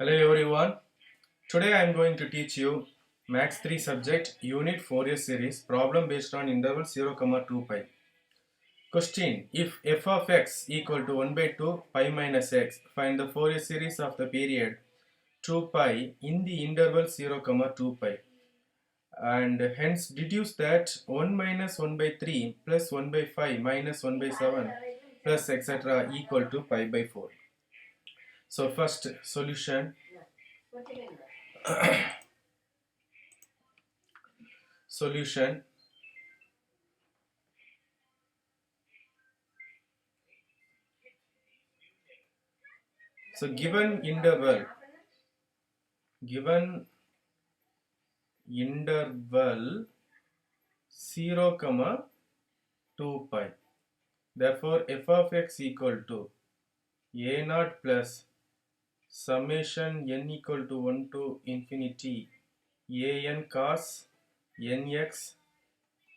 Hello everyone. Today I am going to teach you Max 3 subject Unit Fourier series problem based on interval 0, 2 pi. Question: if f of x equal to 1 by 2 pi minus x, find the Fourier series of the period 2 pi in the interval 0, 2 pi. And hence deduce that 1 minus 1 by 3 plus 1 by 5 minus 1 by 7 plus etc. equal to pi by 4. So first solution. Solution. So given interval 0, 2 pi. Therefore f of x equal to a naught plus summation n equal to 1 to infinity a n cos nx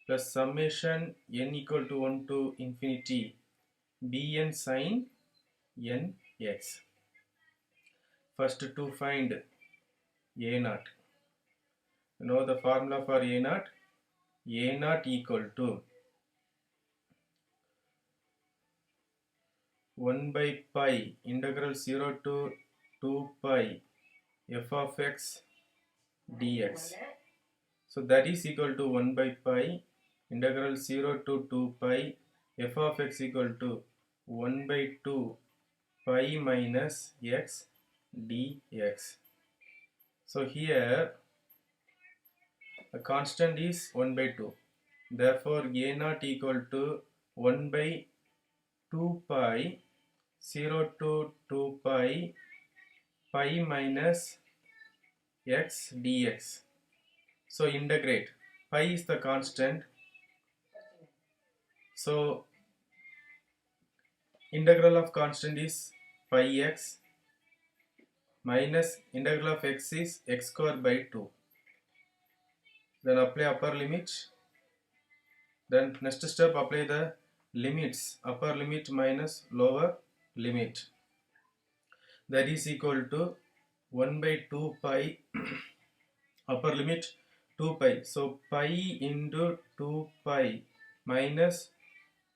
plus summation n equal to 1 to infinity b n sin nx. First to find a naught. You know the formula for a naught? A naught equal to 1 by pi integral 0 to 2 pi f of x dx. So that is equal to 1 by pi integral 0 to 2 pi f of x equal to 1 by 2 pi minus x dx. So here the constant is 1 by 2. Therefore a naught equal to 1 by 2 pi 0 to 2 pi minus x dx. So integrate. Pi is the constant. So integral of constant is pi x minus integral of x is x square by 2. Then apply upper limit. Then next step, apply the limits, upper limit minus lower limit. That is equal to 1 by 2 pi upper limit 2 pi. So pi into 2 pi minus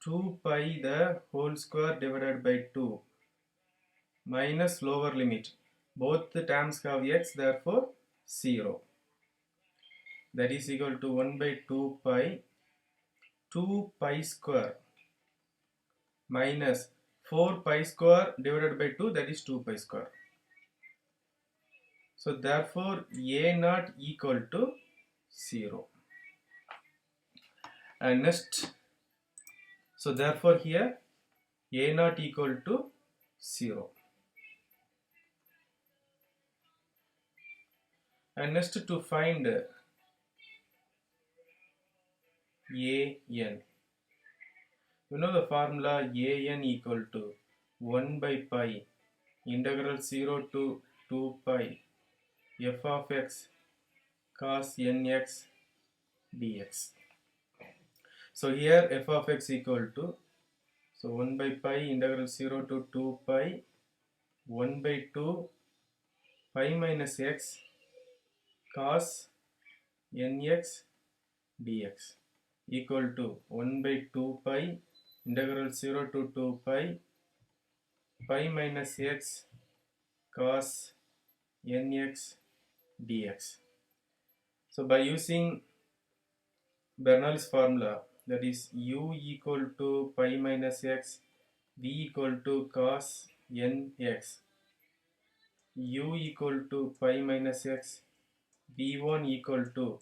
2 pi the whole square divided by 2 minus lower limit. Both the terms have x, therefore 0. That is equal to 1 by 2 pi 2 pi square minus 4 pi square divided by 2, that is 2 pi square. So therefore a naught equal to 0. And next, so therefore here a naught equal to 0. And next to find a n. You know the formula a n equal to 1 by pi integral 0 to 2 pi f of x cos nx dx. So here f of x equal to, so 1 by pi integral 0 to 2 pi 1 by 2 pi minus x cos nx dx equal to 1 by 2 pi integral 0 to 2 pi minus x cos nx dx. So by using Bernoulli's formula, that is u equal to pi minus x, v equal to cos nx, u equal to pi minus x, v1 equal to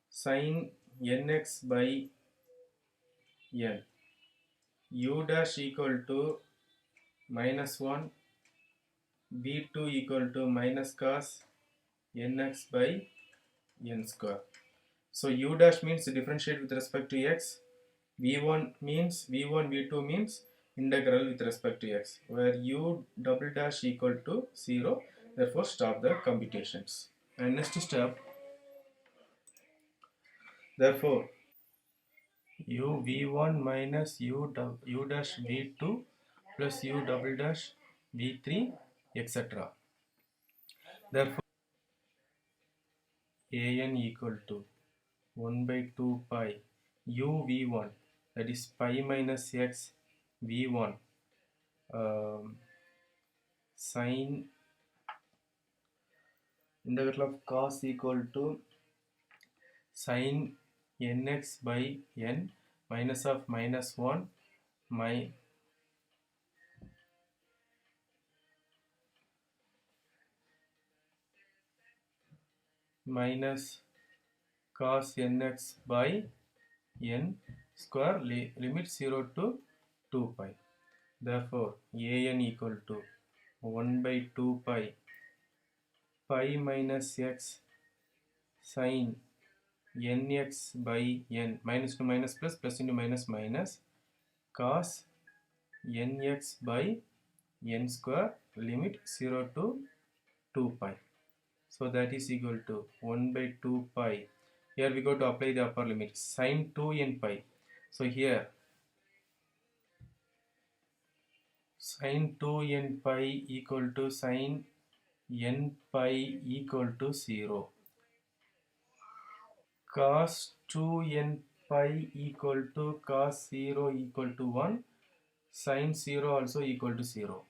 sin nx by n, u dash equal to minus 1, v2 equal to minus cos nx by n square. So u dash means differentiate with respect to x, v1 means v1, v2 means integral with respect to x, where u double dash equal to 0. Therefore stop the computations. And next step, therefore u v1 minus u dash v2 plus u double dash v3 etc. Therefore an equal to 1 by 2 pi u v1, that is pi minus x v1 sine integral of cos equal to sine nx by n minus of minus 1 minus cos nx by n square limit 0 to 2 pi. Therefore an equal to 1 by 2 pi minus x sine nx by n minus to minus plus into minus minus cos nx by n square limit 0 to 2 pi. So that is equal to 1 by 2 pi. Here we go to apply the upper limit sine 2n pi. So here sine 2n pi equal to sine n pi equal to 0. Cos 2n pi equal to cos 0 equal to 1. Sine 0 also equal to 0.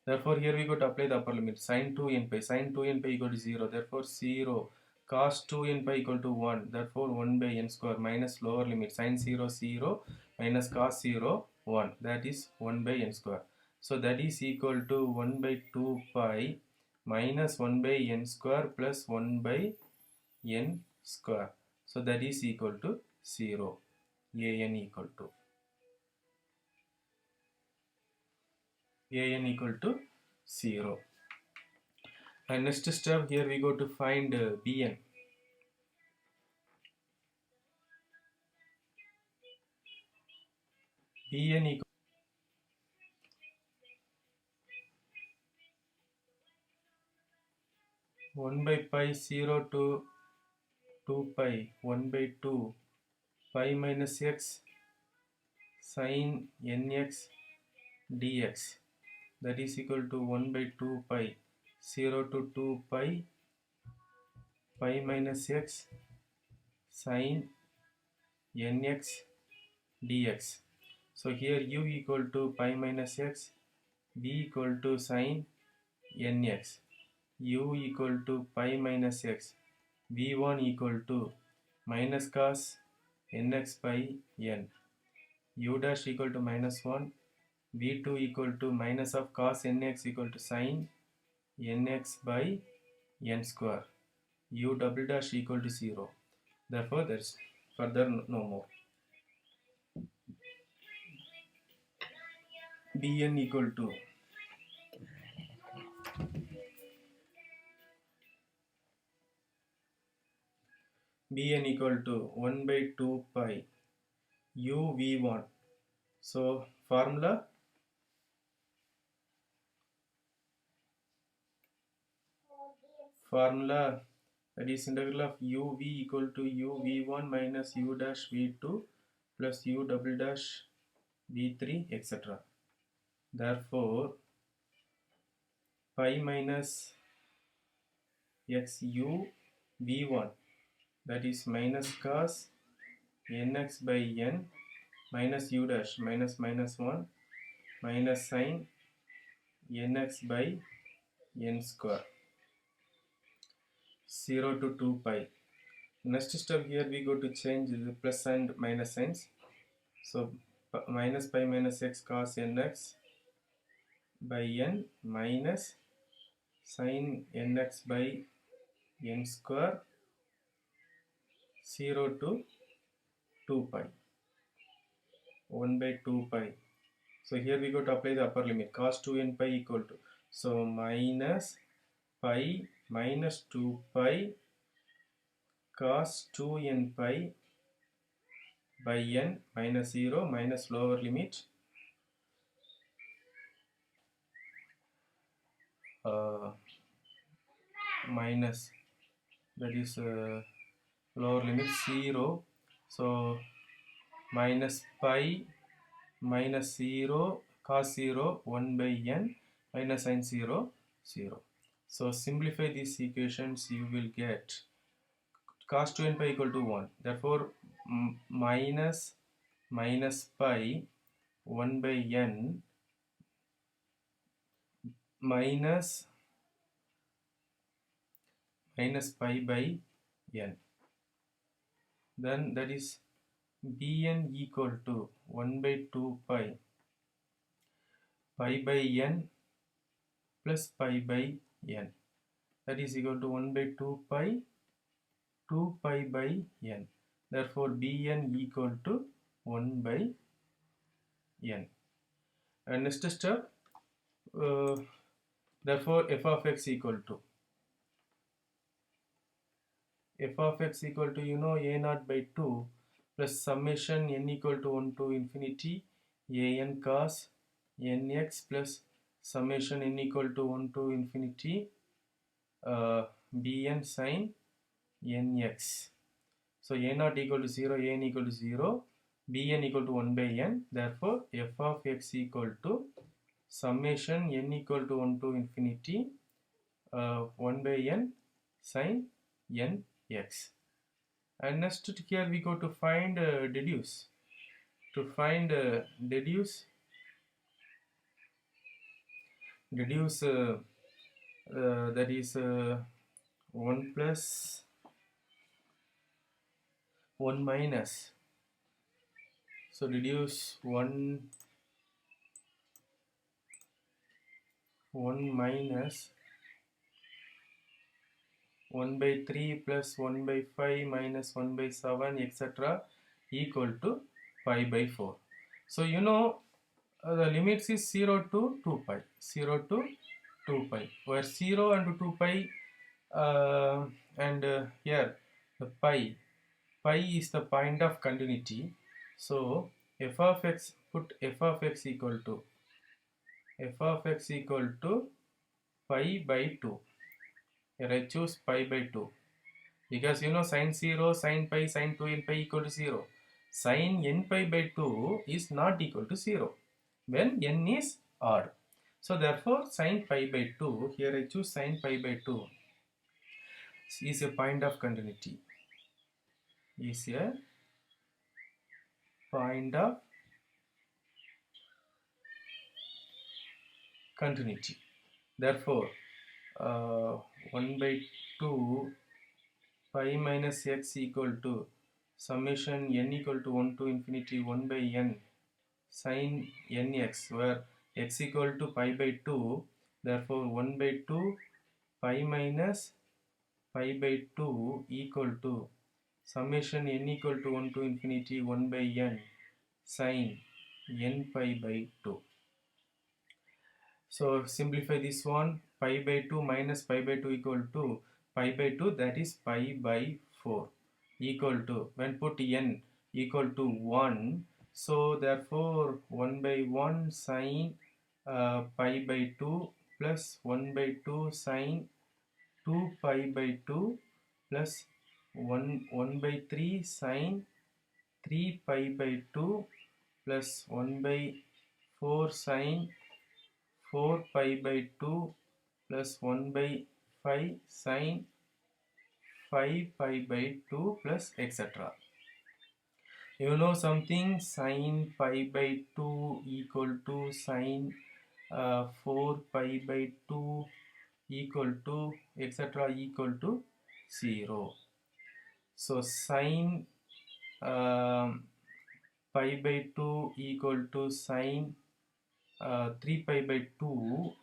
Therefore here we go to apply the upper limit sine 2n pi. Sine 2n pi equal to 0. Therefore 0. Cos 2n pi equal to 1. Therefore 1 by n square minus lower limit sine 0 0 minus cos 0 1. That is 1 by n square. So that is equal to 1 by 2 pi minus 1 by n square plus 1 by n square. So that is equal to 0. an equal to 0. And next step, here we go to find bn. bn equal 1 by pi 0 to 2 pi 1 by 2 pi minus x sine nx dx, that is equal to 1 by 2 pi 0 to 2 pi minus x sine nx dx. So here u equal to pi minus x, v equal to sine nx, u equal to pi minus x, v1 equal to minus cos nx by n, u dash equal to minus 1, v2 equal to minus of cos nx equal to sine nx by n square, u double dash equal to 0. Therefore there's further no more. bn equal to bn equal to 1 by 2 pi u v1. So formula that is integral of uv equal to u v1 minus u dash v2 plus u double dash v3 etc. Therefore pi minus x u v1, that is minus cos nx by n minus u dash minus 1 minus sine nx by n square 0 to 2 pi. Next step, here we go to change the plus and minus signs. So minus pi minus x cos nx by n minus sine nx by n square 0 to 2 pi 1 by 2 pi. So here we go to apply the upper limit cos 2n pi equal to, so minus pi minus 2 pi cos 2n pi by n minus 0 minus lower limit minus, that is lower limit 0. So minus pi minus 0 cos 0 1 by n minus sin 0 0. So simplify these equations, you will get cos 2n pi equal to 1. Therefore minus pi 1 by n minus pi by n. Then that is bn equal to 1 by 2 pi by n plus pi by n. That is equal to 1 by 2 pi by n. Therefore bn equal to 1 by n. And next step, therefore f of x equal to you know a naught by 2 plus summation n equal to 1 to infinity an cos nx plus summation n equal to 1 to infinity bn sin nx. So a naught equal to 0, an equal to 0, bn equal to 1 by n. Therefore f of x equal to summation n equal to 1 to infinity 1 by n sin nx. And next here we go to find deduce. To find deduce that is 1 plus 1 minus. So deduce 1 minus 1 by 3 plus 1 by 5 minus 1 by 7 etc. equal to pi by 4. So you know the limits is 0 to 2 pi, 0 to 2 pi, where 0 and 2 pi and here the pi is the point of continuity. So f of x, put f of x equal to pi by 2. Here I choose pi by 2 because you know sin 0, sin pi, sin 2n pi equal to 0. Sin n pi by 2 is not equal to 0 when n is odd. So therefore sin pi by 2, here I choose sin pi by 2 is a point of continuity. Is a point of continuity. Therefore 1 by 2 pi minus x equal to summation n equal to 1 to infinity 1 by n sin nx, where x equal to pi by 2. Therefore 1 by 2 pi minus pi by 2 equal to summation n equal to 1 to infinity 1 by n sin n pi by 2. So simplify this one. Pi by 2 minus pi by 2 equal to pi by 2, that is pi by 4 equal to, when put n equal to 1, so therefore 1 by 1 sin pi by 2 plus 1 by 2 sin 2 pi by 2 plus 1 by 3 sin 3 pi by 2 plus 1 by 4 sin 4 pi by 2 plus 1 by 5 sin 5 pi by 2 plus etc. You know something, sin pi by 2 equal to sin 4 pi by 2 equal to etc. equal to 0. So sin pi by 2 equal to sin 3 pi by 2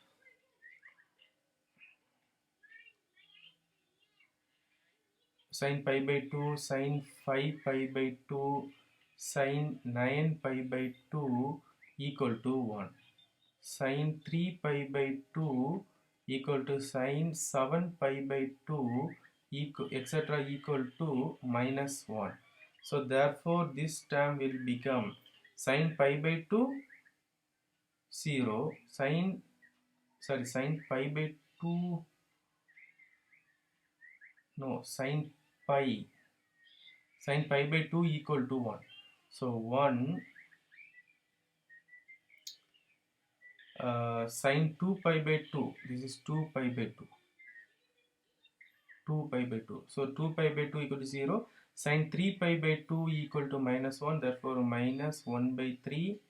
sin pi by 2 sin 5 pi by 2 sin 9 pi by 2 equal to 1. Sin 3 pi by 2 equal to sin 7 pi by 2 equal etc. equal to minus 1. So therefore this term will become sin pi by 2 0, sin pi by 2, no, sin pi by 2 equal to 1. So 1 sine 2 pi by 2, this is 2 pi by 2, 2 pi by 2. So 2 pi by 2 equal to 0. Sine 3 pi by 2 equal to minus 1, therefore minus 1 by 3.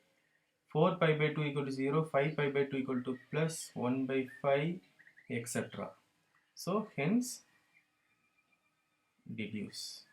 4 pi by 2 equal to 0. 5 pi by 2 equal to plus 1 by 5, etc. So hence deduce.